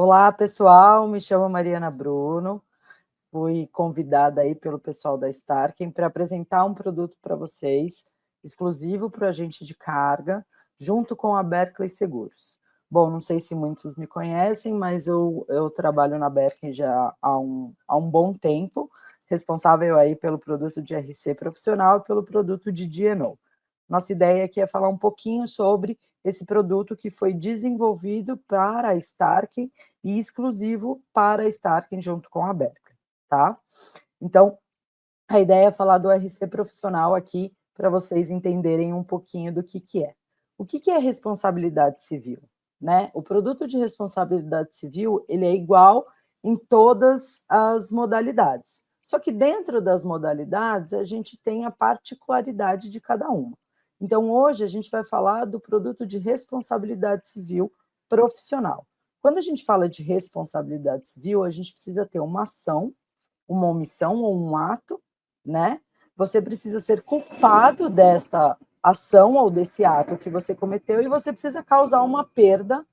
Olá, pessoal, me chamo Mariana Bruno, fui convidada aí pelo pessoal da Starken para apresentar um produto para vocês, exclusivo para o agente de carga, junto com a Berkeley Seguros. Bom, não sei se muitos me conhecem, mas eu trabalho na Berkeley já há um bom tempo, responsável aí pelo produto de RC profissional e pelo produto de D&O. Nossa ideia aqui é falar um pouquinho sobre esse produto que foi desenvolvido para a Starken e exclusivo para a Starken junto com a Berkeley, tá? Então, a ideia é falar do RC profissional aqui para vocês entenderem um pouquinho do que é. O que é responsabilidade civil? Né? O produto de responsabilidade civil, ele é igual em todas as modalidades. Só que dentro das modalidades, a gente tem a particularidade de cada uma. Então, hoje, a gente vai falar do produto de responsabilidade civil profissional. Quando a gente fala de responsabilidade civil, a gente precisa ter uma ação, uma omissão ou um ato, né? Você precisa ser culpado desta ação ou desse ato que você cometeu e você precisa causar uma perda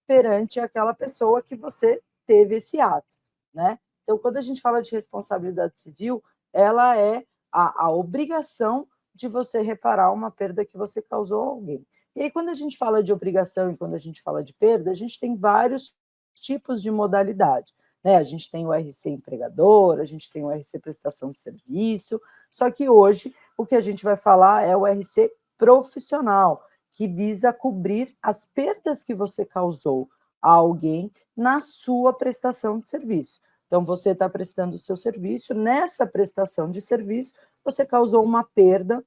perante aquela pessoa que você teve esse ato, né? Então, quando a gente fala de responsabilidade civil, ela é a obrigação de você reparar uma perda que você causou a alguém. E aí, quando a gente fala de obrigação e quando a gente fala de perda, a gente tem vários tipos de modalidade. Né? A gente tem o RC empregador, a gente tem o RC prestação de serviço, só que hoje o que a gente vai falar é o RC profissional, que visa cobrir as perdas que você causou a alguém na sua prestação de serviço. Então, você está prestando o seu serviço, nessa prestação de serviço, você causou uma perda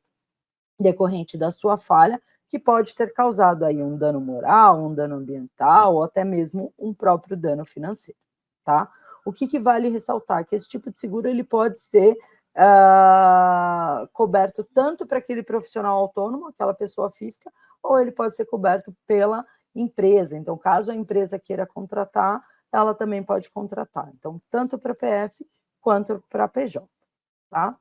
decorrente da sua falha, que pode ter causado aí um dano moral, um dano ambiental, ou até mesmo um próprio dano financeiro, tá? O que vale ressaltar? Que esse tipo de seguro, ele pode ser coberto tanto para aquele profissional autônomo, aquela pessoa física, ou ele pode ser coberto pela empresa. Então, caso a empresa queira contratar, ela também pode contratar. Então, tanto para PF quanto para PJ, tá?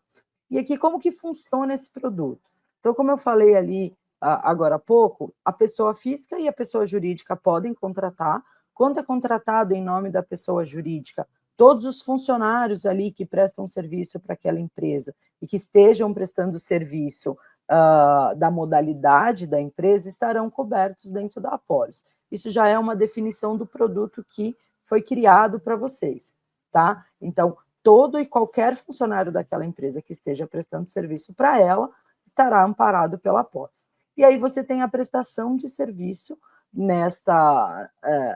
E aqui, como que funciona esse produto? Então, como eu falei ali agora há pouco, a pessoa física e a pessoa jurídica podem contratar. Quando é contratado em nome da pessoa jurídica, todos os funcionários ali que prestam serviço para aquela empresa e que estejam prestando serviço da modalidade da empresa estarão cobertos dentro da apólice. Isso já é uma definição do produto que foi criado para vocês, tá? Então, todo e qualquer funcionário daquela empresa que esteja prestando serviço para ela estará amparado pela apólice. E aí você tem a prestação de serviço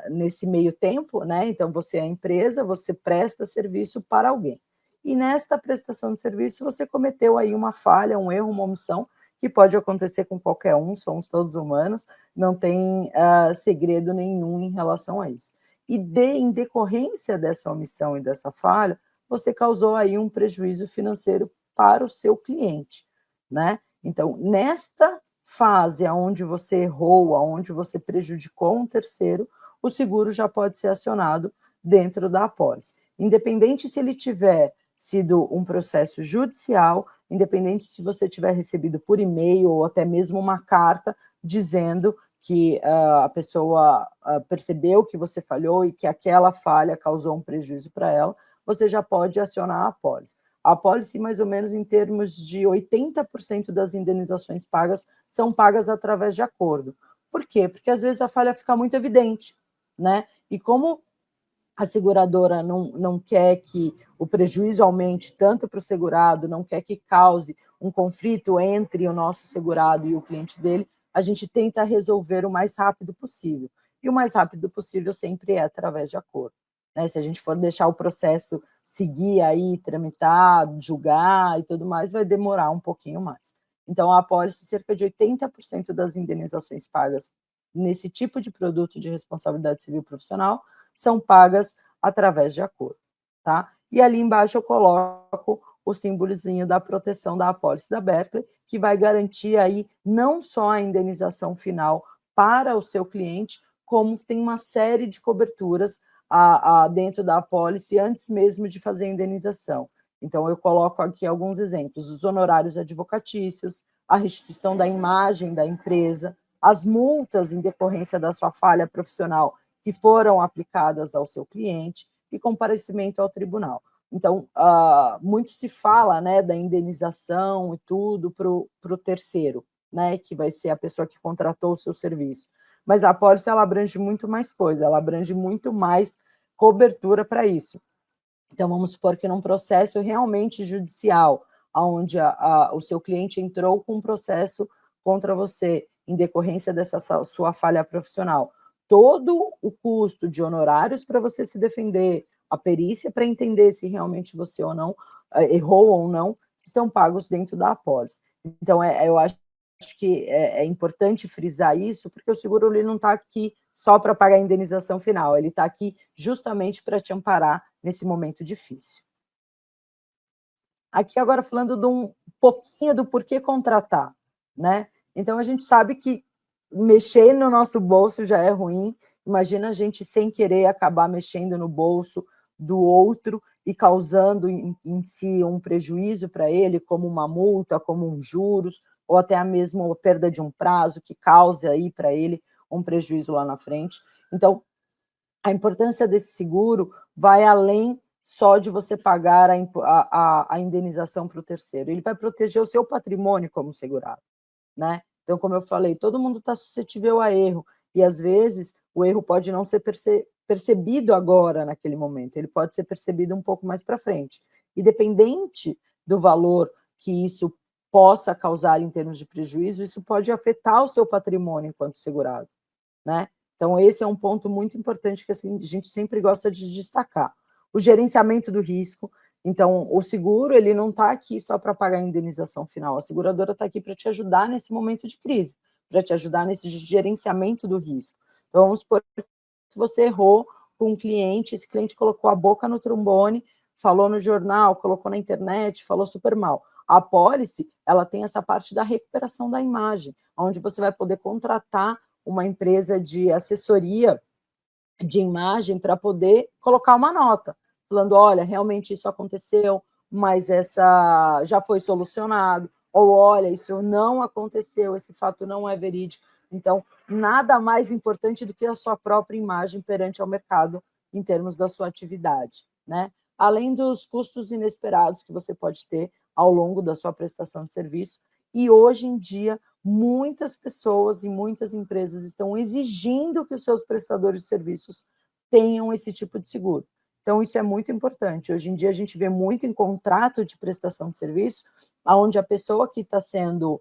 nesse meio tempo, né? Então, você é a empresa, você presta serviço para alguém. E nesta prestação de serviço, você cometeu aí uma falha, um erro, uma omissão, que pode acontecer com qualquer um, somos todos humanos, não tem segredo nenhum em relação a isso. E em decorrência dessa omissão e dessa falha, você causou aí um prejuízo financeiro para o seu cliente, né? Então, nesta fase onde você errou, onde você prejudicou um terceiro, o seguro já pode ser acionado dentro da apólice. Independente se ele tiver sido um processo judicial, independente se você tiver recebido por e-mail ou até mesmo uma carta dizendo que a pessoa percebeu que você falhou e que aquela falha causou um prejuízo para ela, você já pode acionar a apólice. A apólice, mais ou menos em termos de 80% das indenizações pagas são pagas através de acordo. Por quê? Porque às vezes a falha fica muito evidente, né? E como a seguradora não quer que o prejuízo aumente tanto para o segurado, não quer que cause um conflito entre o nosso segurado e o cliente dele, a gente tenta resolver o mais rápido possível. E o mais rápido possível sempre é através de acordo. Né? Se a gente for deixar o processo seguir aí, tramitar, julgar e tudo mais, vai demorar um pouquinho mais. Então, a apólice, cerca de 80% das indenizações pagas nesse tipo de produto de responsabilidade civil profissional são pagas através de acordo, tá? E ali embaixo eu coloco o símbolozinho da proteção da apólice da Berkeley, que vai garantir aí não só a indenização final para o seu cliente, como tem uma série de coberturas dentro da apólice antes mesmo de fazer a indenização. Então, eu coloco aqui alguns exemplos: os honorários advocatícios, a restituição da imagem da empresa, as multas em decorrência da sua falha profissional, que foram aplicadas ao seu cliente e comparecimento ao tribunal. Então, muito se fala, né, da indenização e tudo para o terceiro, né, que vai ser a pessoa que contratou o seu serviço. Mas a apólice, ela abrange muito mais coisa, ela abrange muito mais cobertura para isso. Então, vamos supor que num processo realmente judicial, onde o seu cliente entrou com um processo contra você, em decorrência dessa sua falha profissional, todo o custo de honorários para você se defender, a perícia para entender se realmente você ou não errou ou não, estão pagos dentro da apólice. Então, eu acho que é importante frisar isso, porque o seguro ele não está aqui só para pagar a indenização final, ele está aqui justamente para te amparar nesse momento difícil. Aqui agora falando de um pouquinho do porquê contratar, né? Então, a gente sabe que mexer no nosso bolso já é ruim, imagina a gente sem querer acabar mexendo no bolso do outro e causando em si um prejuízo para ele, como uma multa, como um juros, ou até mesmo a perda de um prazo que cause aí para ele um prejuízo lá na frente. Então, a importância desse seguro vai além só de você pagar a indenização para o terceiro. Ele vai proteger o seu patrimônio como segurado, né? Então, como eu falei, todo mundo está suscetível a erro, e às vezes o erro pode não ser percebido agora, naquele momento, ele pode ser percebido um pouco mais para frente. E dependente do valor que isso possa causar em termos de prejuízo, isso pode afetar o seu patrimônio enquanto segurado, né? Então, esse é um ponto muito importante que assim, a gente sempre gosta de destacar. O gerenciamento do risco. Então, o seguro ele não está aqui só para pagar a indenização final, a seguradora está aqui para te ajudar nesse momento de crise, para te ajudar nesse gerenciamento do risco. Então, vamos supor que você errou com um cliente, esse cliente colocou a boca no trombone, falou no jornal, colocou na internet, falou super mal. A apólice, ela tem essa parte da recuperação da imagem, onde você vai poder contratar uma empresa de assessoria de imagem para poder colocar uma nota, falando, olha, realmente isso aconteceu, mas essa já foi solucionado, ou olha, isso não aconteceu, esse fato não é verídico. Então, nada mais importante do que a sua própria imagem perante ao mercado em termos da sua atividade, né? Além dos custos inesperados que você pode ter ao longo da sua prestação de serviço, e hoje em dia muitas pessoas e muitas empresas estão exigindo que os seus prestadores de serviços tenham esse tipo de seguro. Então, isso é muito importante. Hoje em dia, a gente vê muito em contrato de prestação de serviço, onde a pessoa que está sendo,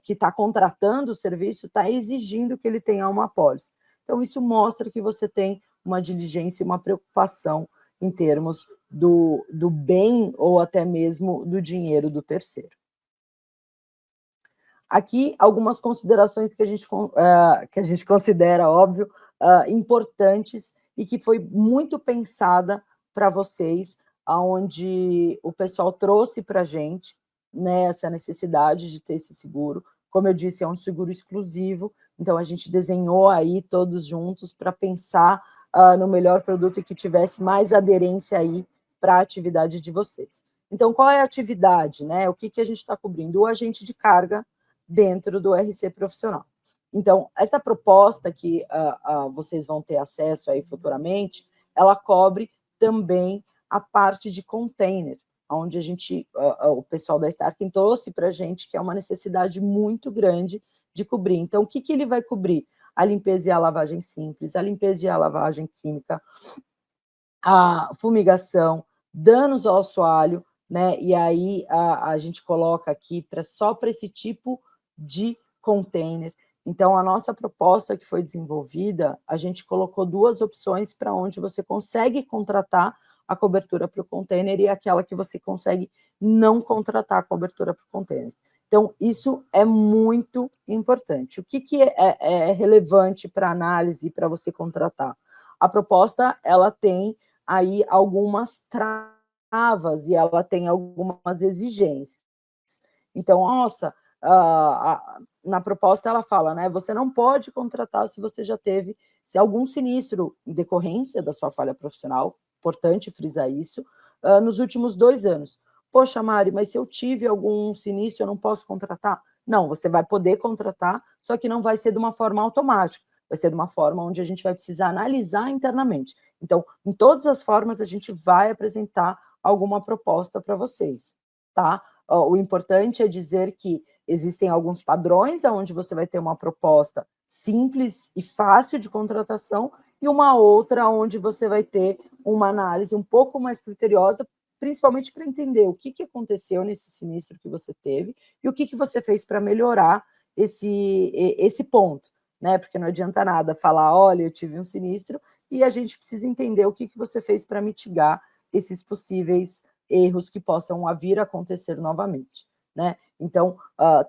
que está contratando o serviço, está exigindo que ele tenha uma apólice. Então, isso mostra que você tem uma diligência e uma preocupação em termos do bem ou até mesmo do dinheiro do terceiro. Aqui, algumas considerações que a gente considera, óbvio, importantes e que foi muito pensada para vocês, onde o pessoal trouxe para a gente, né, essa necessidade de ter esse seguro. Como eu disse, é um seguro exclusivo, então a gente desenhou aí todos juntos para pensar no melhor produto e que tivesse mais aderência aí para a atividade de vocês. Então, qual é a atividade, né? O que a gente está cobrindo? O agente de carga dentro do RC profissional. Então, essa proposta que vocês vão ter acesso aí futuramente, ela cobre também a parte de container, onde o pessoal da Starken trouxe para a gente que é uma necessidade muito grande de cobrir. Então, o que ele vai cobrir? A limpeza e a lavagem simples, a limpeza e a lavagem química, a fumigação, danos ao assoalho, né? E aí a gente coloca aqui só para esse tipo de container. Então, a nossa proposta que foi desenvolvida, a gente colocou duas opções para onde você consegue contratar a cobertura para o container e aquela que você consegue não contratar a cobertura para o container. Então, isso é muito importante. O que é relevante para análise para você contratar? A proposta, ela tem aí algumas travas e ela tem algumas exigências. Então, nossa, na proposta ela fala, né, você não pode contratar se você já teve algum sinistro em decorrência da sua falha profissional, importante frisar isso, nos últimos 2 anos. Poxa, Mari, mas se eu tive algum sinistro, eu não posso contratar? Não, você vai poder contratar, só que não vai ser de uma forma automática. vai ser de uma forma onde a gente vai precisar analisar internamente. Então, em todas as formas, a gente vai apresentar alguma proposta para vocês, tá? O importante é dizer que existem alguns padrões onde você vai ter uma proposta simples e fácil de contratação e uma outra onde você vai ter uma análise um pouco mais criteriosa, principalmente para entender o que aconteceu nesse sinistro que você teve e o que você fez para melhorar esse ponto, né? Porque não adianta nada falar, olha, eu tive um sinistro, e a gente precisa entender o que você fez para mitigar esses possíveis erros que possam vir a acontecer novamente, né? Então,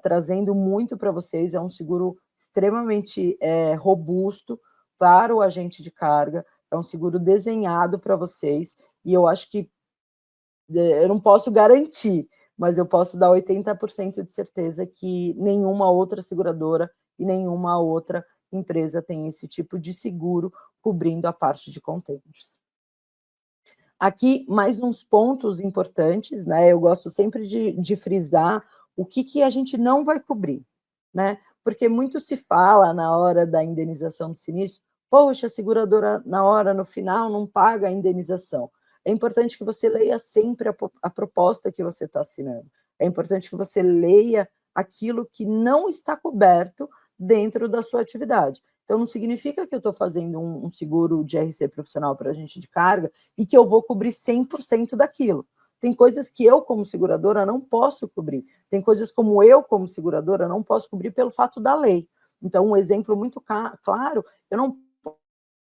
trazendo muito para vocês, é um seguro extremamente robusto para o agente de carga, é um seguro desenhado para vocês, e eu acho que eu não posso garantir, mas eu posso dar 80% de certeza que nenhuma outra seguradora e nenhuma outra empresa tem esse tipo de seguro cobrindo a parte de containers. Aqui, mais uns pontos importantes, né? Eu gosto sempre de frisar o que a gente não vai cobrir, né? Porque muito se fala na hora da indenização do sinistro, poxa, a seguradora, na hora, no final, não paga a indenização. É importante que você leia sempre a proposta que você está assinando. É importante que você leia aquilo que não está coberto dentro da sua atividade. Então, não significa que eu estou fazendo um seguro de RC profissional para agente de carga e que eu vou cobrir 100% daquilo. Tem coisas que eu, como seguradora, não posso cobrir. Tem coisas como eu, como seguradora, não posso cobrir pelo fato da lei. Então, um exemplo muito claro, eu não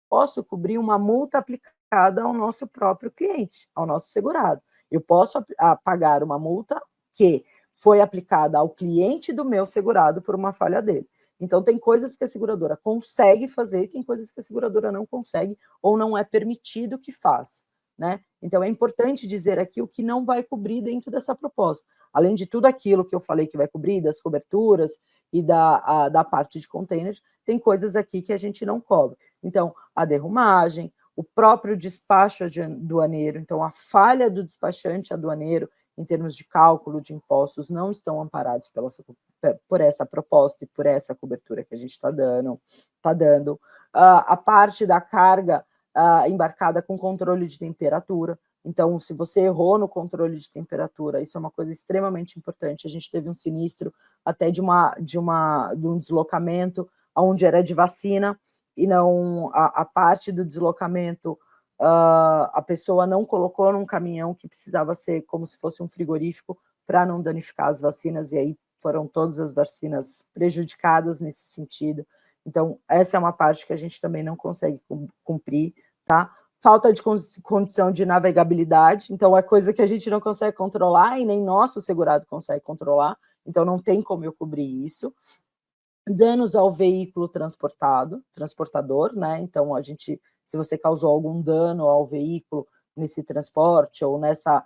posso cobrir uma multa aplicada ao nosso próprio cliente, ao nosso segurado. Eu posso pagar uma multa que foi aplicada ao cliente do meu segurado por uma falha dele. Então, tem coisas que a seguradora consegue fazer e tem coisas que a seguradora não consegue ou não é permitido que faça, né? Então, é importante dizer aqui o que não vai cobrir dentro dessa proposta. Além de tudo aquilo que eu falei que vai cobrir, das coberturas e da parte de containers, tem coisas aqui que a gente não cobre. Então, a derrumagem, o próprio despacho aduaneiro, então a falha do despachante aduaneiro em termos de cálculo de impostos não estão amparados por essa proposta e por essa cobertura que a gente está dando. A parte da carga embarcada com controle de temperatura. Então, se você errou no controle de temperatura, isso é uma coisa extremamente importante. A gente teve um sinistro até de um deslocamento onde era de vacina e não a parte do deslocamento a pessoa não colocou num caminhão que precisava ser como se fosse um frigorífico para não danificar as vacinas, e aí foram todas as vacinas prejudicadas nesse sentido. Então, essa é uma parte que a gente também não consegue cumprir, tá? Falta de condição de navegabilidade, então é coisa que a gente não consegue controlar e nem nosso segurado consegue controlar, então não tem como eu cobrir isso. Danos ao veículo transportador, né? Então, se você causou algum dano ao veículo nesse transporte ou nessa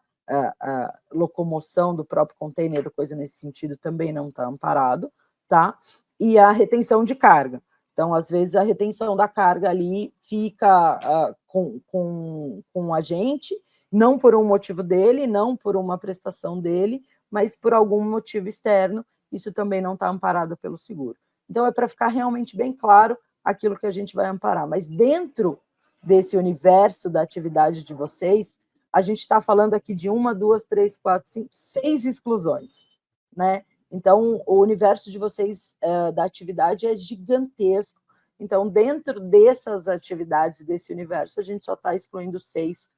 locomoção do próprio container, coisa nesse sentido, também não está amparado, tá? E a retenção de carga. Então, às vezes, a retenção da carga ali fica com o agente, não por um motivo dele, não por uma prestação dele, mas por algum motivo externo, isso também não está amparado pelo seguro. Então, é para ficar realmente bem claro aquilo que a gente vai amparar. Mas dentro desse universo da atividade de vocês, a gente está falando aqui de 1, 2, 3, 4, 5, 6 exclusões, né? Então, o universo de vocês da atividade é gigantesco. Então, dentro dessas atividades, desse universo, a gente só está excluindo 6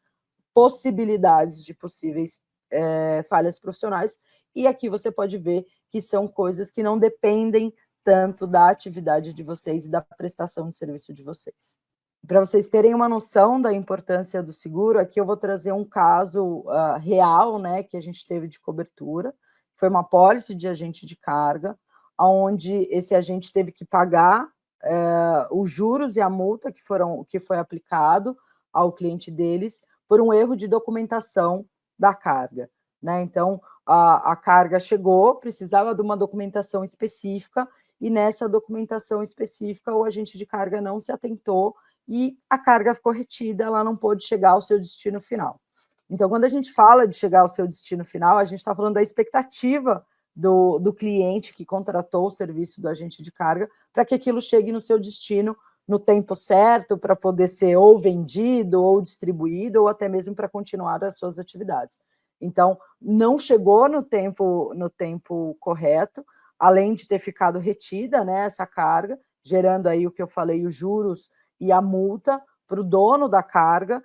possibilidades de possíveis falhas profissionais. E aqui você pode ver que são coisas que não dependem tanto da atividade de vocês e da prestação de serviço de vocês. Para vocês terem uma noção da importância do seguro, aqui eu vou trazer um caso real, né, que a gente teve de cobertura. Foi uma pólice de agente de carga, onde esse agente teve que pagar os juros e a multa que foi aplicado ao cliente deles por um erro de documentação da carga, né? Então, a carga chegou, precisava de uma documentação específica, e nessa documentação específica o agente de carga não se atentou e a carga ficou retida, ela não pôde chegar ao seu destino final. Então, quando a gente fala de chegar ao seu destino final, a gente está falando da expectativa do cliente que contratou o serviço do agente de carga para que aquilo chegue no seu destino no tempo certo para poder ser ou vendido, ou distribuído, ou até mesmo para continuar as suas atividades. Então, não chegou no tempo correto, além de ter ficado retida, né, essa carga, gerando aí o que eu falei, os juros e a multa para o dono da carga,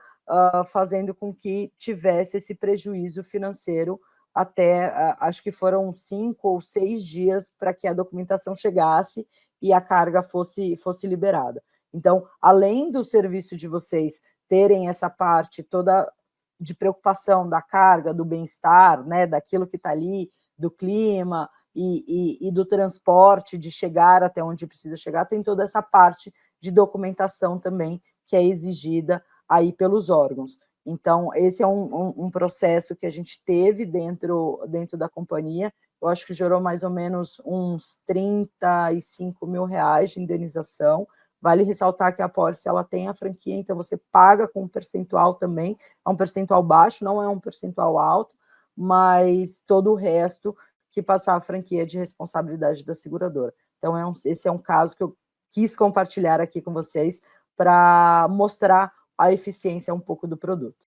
fazendo com que tivesse esse prejuízo financeiro até, acho que foram 5 ou 6 dias para que a documentação chegasse e a carga fosse liberada. Então, além do serviço de vocês terem essa parte toda de preocupação da carga, do bem-estar, né, daquilo que está ali, do clima e do transporte, de chegar até onde precisa chegar, tem toda essa parte de documentação também que é exigida aí pelos órgãos. Então, esse é um processo que a gente teve dentro da companhia. Eu acho que gerou mais ou menos uns R$35 mil de indenização. Vale ressaltar que a Apólice ela tem a franquia, então você paga com um percentual também, é um percentual baixo, não é um percentual alto, mas todo o resto que passar a franquia é de responsabilidade da seguradora. Então, esse é um caso que eu quis compartilhar aqui com vocês para mostrar a eficiência um pouco do produto.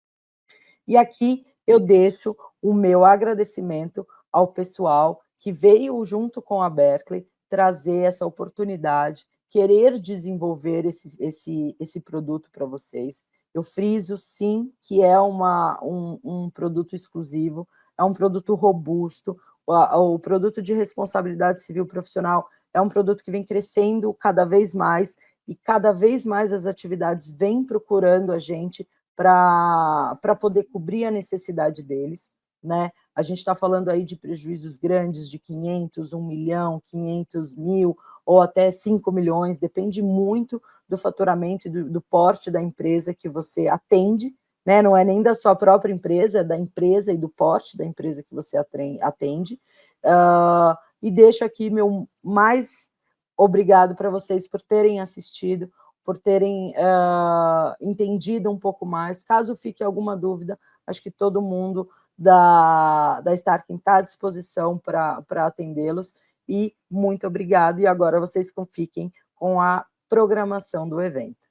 E aqui eu deixo o meu agradecimento ao pessoal que veio junto com a Berkley trazer essa oportunidade, querer desenvolver esse produto para vocês. Eu friso, sim, que é um produto exclusivo, é um produto robusto, o produto de responsabilidade civil profissional é um produto que vem crescendo cada vez mais, e cada vez mais as atividades vêm procurando a gente para poder cobrir a necessidade deles, né? A gente está falando aí de prejuízos grandes de 500, 1 milhão, 500 mil, ou até 5 milhões, depende muito do faturamento e do porte da empresa que você atende, né? Não é nem da sua própria empresa, é da empresa e do porte da empresa que você atende. E deixo aqui meu mais obrigado para vocês por terem assistido, por terem entendido um pouco mais. Caso fique alguma dúvida, acho que todo mundo da Starkem está à disposição para atendê-los, e muito obrigado, e agora vocês fiquem com a programação do evento.